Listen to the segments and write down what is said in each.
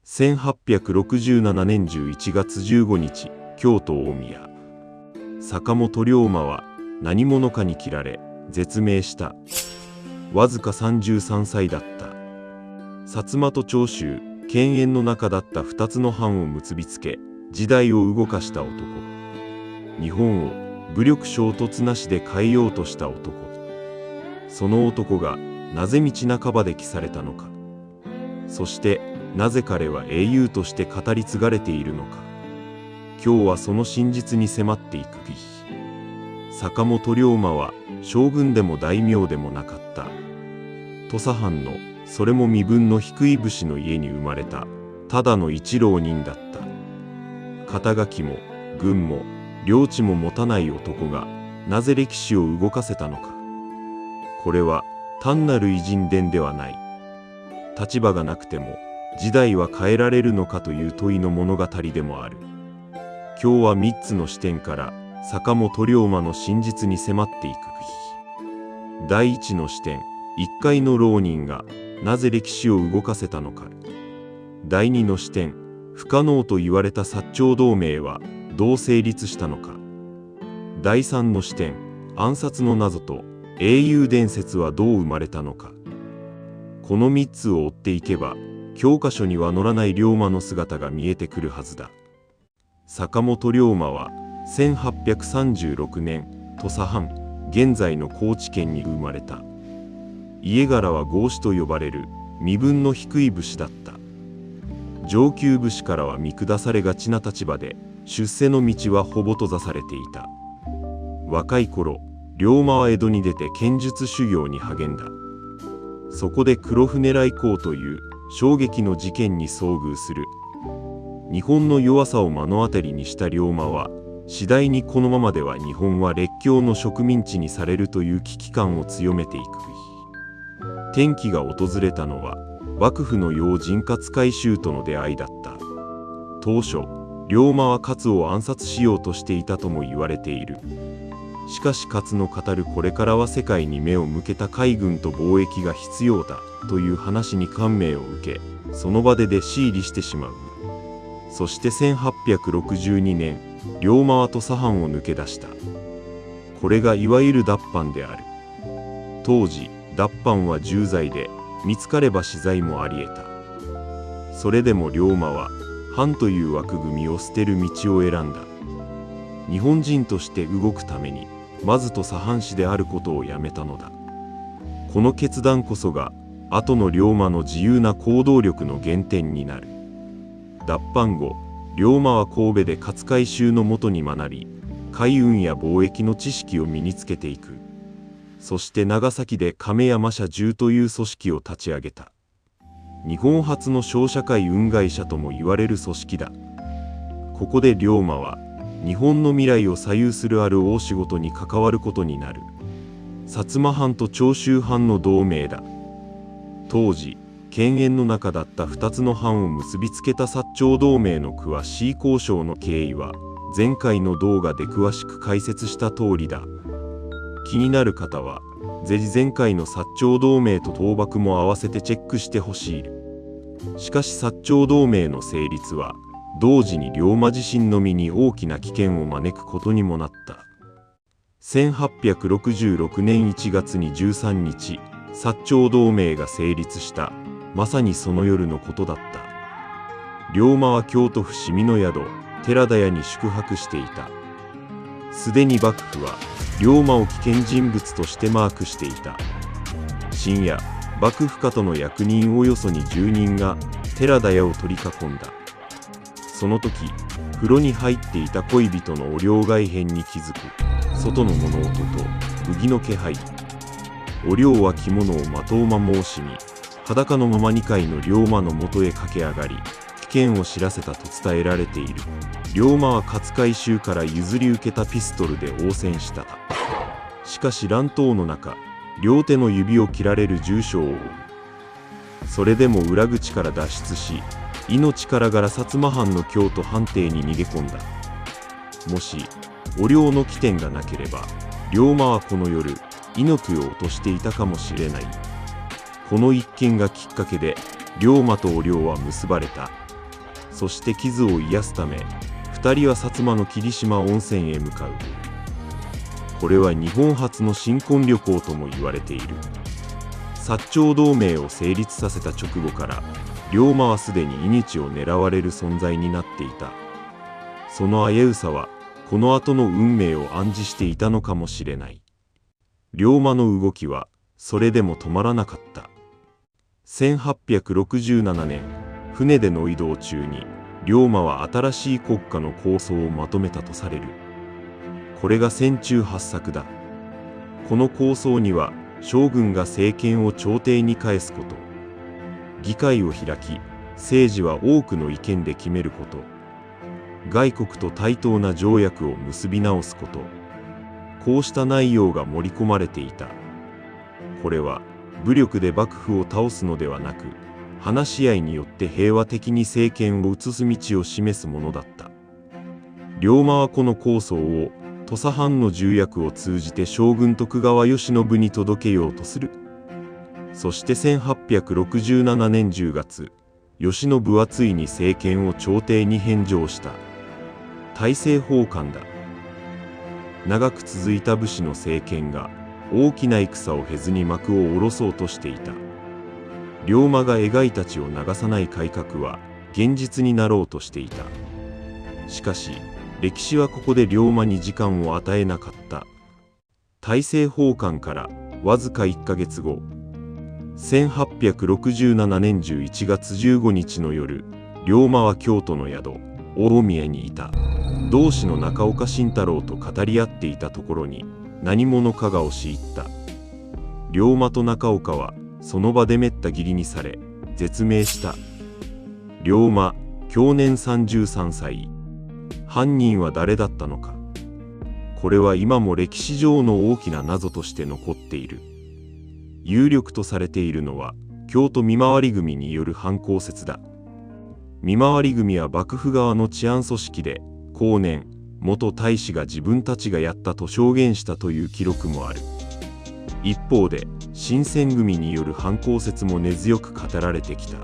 1867年11月15日、京都大宮。坂本龍馬は何者かに切られ、絶命した。わずか33歳だった。薩摩と長州、犬猿の中だった2つの藩を結びつけ、時代を動かした男。日本を武力衝突なしで変えようとした男。その男がなぜ道半ばで消されたのか。そしてなぜ彼は英雄として語り継がれているのか。今日はその真実に迫っていく日。坂本龍馬は将軍でも大名でもなかった。土佐藩のそれも身分の低い武士の家に生まれたただの一浪人だった。肩書も軍も領地も持たない男がなぜ歴史を動かせたのか。これは単なる偉人伝ではない。立場がなくても時代は変えられるのかという問いの物語でもある。今日は3つの視点から坂本龍馬の真実に迫っていく日。第一の視点、一介の浪人がなぜ歴史を動かせたのか。第二の視点、不可能と言われた薩長同盟はどう成立したのか。第三の視点、暗殺の謎と英雄伝説はどう生まれたのか。この3つを追っていけば教科書には載らない龍馬の姿が見えてくるはずだ。坂本龍馬は1836年土佐藩現在の高知県に生まれた。家柄は豪士と呼ばれる身分の低い武士だった。上級武士からは見下されがちな立場で出世の道はほぼ閉ざされていた。若い頃龍馬は江戸に出て剣術修行に励んだ。そこで黒船来航という衝撃の事件に遭遇する。日本の弱さを目の当たりにした龍馬は次第にこのままでは日本は列強の植民地にされるという危機感を強めていく。転機が訪れたのは幕府の要人勝海舟との出会いだった。当初龍馬は勝を暗殺しようとしていたとも言われている。しかし勝の語るこれからは世界に目を向けた海軍と貿易が必要だという話に感銘を受け、その場で弟子入りしてしまう。そして1862年龍馬は土佐藩を抜け出した。これがいわゆる脱藩である。当時脱藩は重罪で見つかれば死罪もあり得た。それでも龍馬は藩という枠組みを捨てる道を選んだ。日本人として動くためにまず土佐藩士であることをやめたのだ。この決断こそが後の龍馬の自由な行動力の原点になる。脱藩後龍馬は神戸で勝海舟のもとに学び、海運や貿易の知識を身につけていく。そして長崎で亀山社10という組織を立ち上げた。日本初の商社会運会社とも言われる組織だ。ここで龍馬は日本の未来を左右するある大仕事に関わることになる。薩摩藩と長州藩の同盟だ。当時犬猿の中だった2つの藩を結びつけた薩長同盟の詳しい交渉の経緯は前回の動画で詳しく解説した通りだ。気になる方はぜひ前回の薩長同盟と倒幕も合わせてチェックしてほしい。しかし薩長同盟の成立は同時に龍馬自身の身に大きな危険を招くことにもなった。1866年1月に13日、薩長同盟が成立した。まさにその夜のことだった。龍馬は京都府伏見の宿寺田屋に宿泊していた。すでに幕府は龍馬を危険人物としてマークしていた。深夜、幕府下との役人およそ20人が寺田屋を取り囲んだ。その時、風呂に入っていた恋人のお両外変に気づく。外の物音と武器の気配。お両は着物をまとうま申しみ、裸のまま2階の龍馬のもとへ駆け上がり、危険を知らせたと伝えられている。龍馬は勝海舟から譲り受けたピストルで応戦した。しかし乱闘の中、両手の指を切られる重傷を負う。それでも裏口から脱出し、命からがら薩摩藩の京都藩邸に逃げ込んだ。もしお両の起点がなければ龍馬はこの夜命を落としていたかもしれない。この一件がきっかけで龍馬とお涼は結ばれた。そして傷を癒すため2人は薩摩の霧島温泉へ向かう。これは日本初の新婚旅行とも言われている。薩長同盟を成立させた直後から龍馬はすでに命を狙われる存在になっていた。その危うさはこの後の運命を暗示していたのかもしれない。龍馬の動きはそれでも止まらなかった。1867年、船での移動中に龍馬は新しい国家の構想をまとめたとされる。これが千中八策だ。この構想には将軍が政権を朝廷に返すこと、議会を開き政治は多くの意見で決めること、外国と対等な条約を結び直すこと、こうした内容が盛り込まれていた。これは武力で幕府を倒すのではなく、話し合いによって平和的に政権を移す道を示すものだった。龍馬はこの構想を土佐藩の重役を通じて将軍徳川慶喜に届けようとする。そして1867年10月、慶喜はついに政権を朝廷に返上した。大政奉還だ。長く続いた武士の政権が大きな戦を経ずに幕を下ろそうとしていた。龍馬が描いた血を流さない改革は現実になろうとしていた。しかし歴史はここで龍馬に時間を与えなかった。大政奉還からわずか1ヶ月後、1867年11月15日の夜、龍馬は京都の宿大宮にいた。同志の中岡慎太郎と語り合っていたところに何者かが押し入った。龍馬と中岡はその場でめった斬りにされ絶命した。龍馬、享年33歳。犯人は誰だったのか。これは今も歴史上の大きな謎として残っている。有力とされているのは京都見回り組による犯行説だ。見回り組は幕府側の治安組織で、後年元大使が自分たちがやったと証言したという記録もある。一方で新選組による犯行説も根強く語られてきた。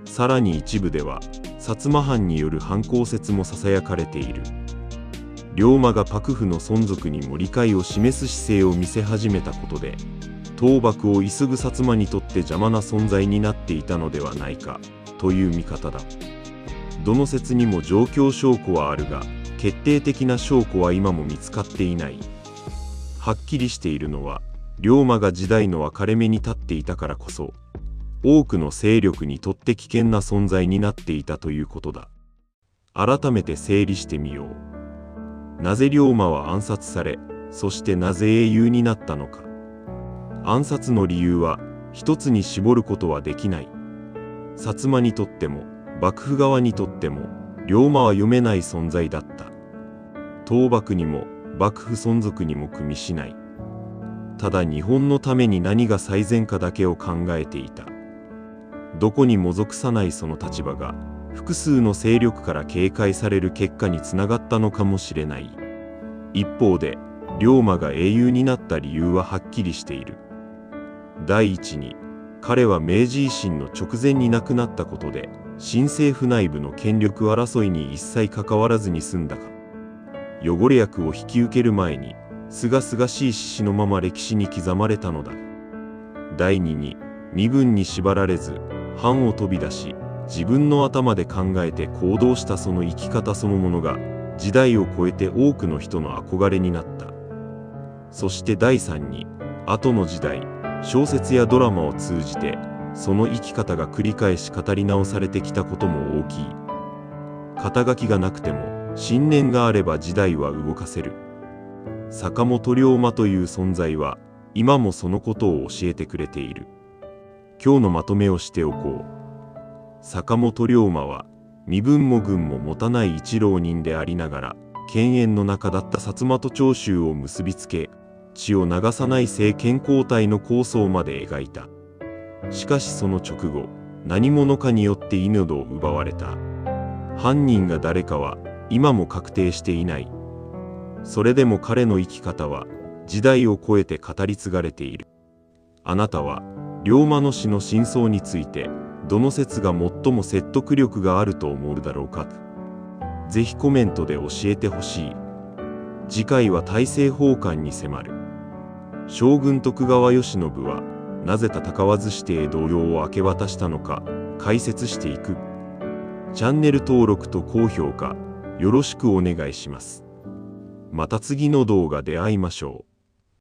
さらに一部では薩摩藩による犯行説もささやかれている。龍馬が幕府の存続にも理解を示す姿勢を見せ始めたことで、討幕を急ぐ薩摩にとって邪魔な存在になっていたのではないかという見方だ。どの説にも状況証拠はあるが、決定的な証拠は今も見つかっていない。はっきりしているのは、龍馬が時代の分かれ目に立っていたからこそ、多くの勢力にとって危険な存在になっていたということだ。改めて整理してみよう。なぜ龍馬は暗殺され、そしてなぜ英雄になったのか。暗殺の理由は一つに絞ることはできない。薩摩にとっても幕府側にとっても龍馬は読めない存在だった。討幕にも幕府存続にも組みしない。ただ日本のために何が最善かだけを考えていた。どこにも属さないその立場が複数の勢力から警戒される結果につながったのかもしれない。一方で龍馬が英雄になった理由ははっきりしている。第一に、彼は明治維新の直前に亡くなったことで新政府内部の権力争いに一切関わらずに済んだか。汚れ役を引き受ける前に清々しい志士のまま歴史に刻まれたのだ。第二に、身分に縛られず藩を飛び出し自分の頭で考えて行動したその生き方そのものが時代を超えて多くの人の憧れになった。そして第三に、後の時代小説やドラマを通じてその生き方が繰り返し語り直されてきたことも大きい。肩書きがなくても信念があれば時代は動かせる。坂本龍馬という存在は今もそのことを教えてくれている。今日のまとめをしておこう。坂本龍馬は身分も軍も持たない一浪人でありながら犬猿の中だった薩摩と長州を結びつけ、血を流さない政権交代の構想まで描いた。しかしその直後、何者かによって命を奪われた。犯人が誰かは今も確定していない。それでも彼の生き方は時代を超えて語り継がれている。あなたは龍馬の死の真相についてどの説が最も説得力があると思うだろうか。ぜひコメントで教えてほしい。次回は大政奉還に迫る。将軍徳川慶喜はなぜ戦わずして江戸領を明け渡したのか解説していく。チャンネル登録と高評価よろしくお願いします。また次の動画で会いましょう。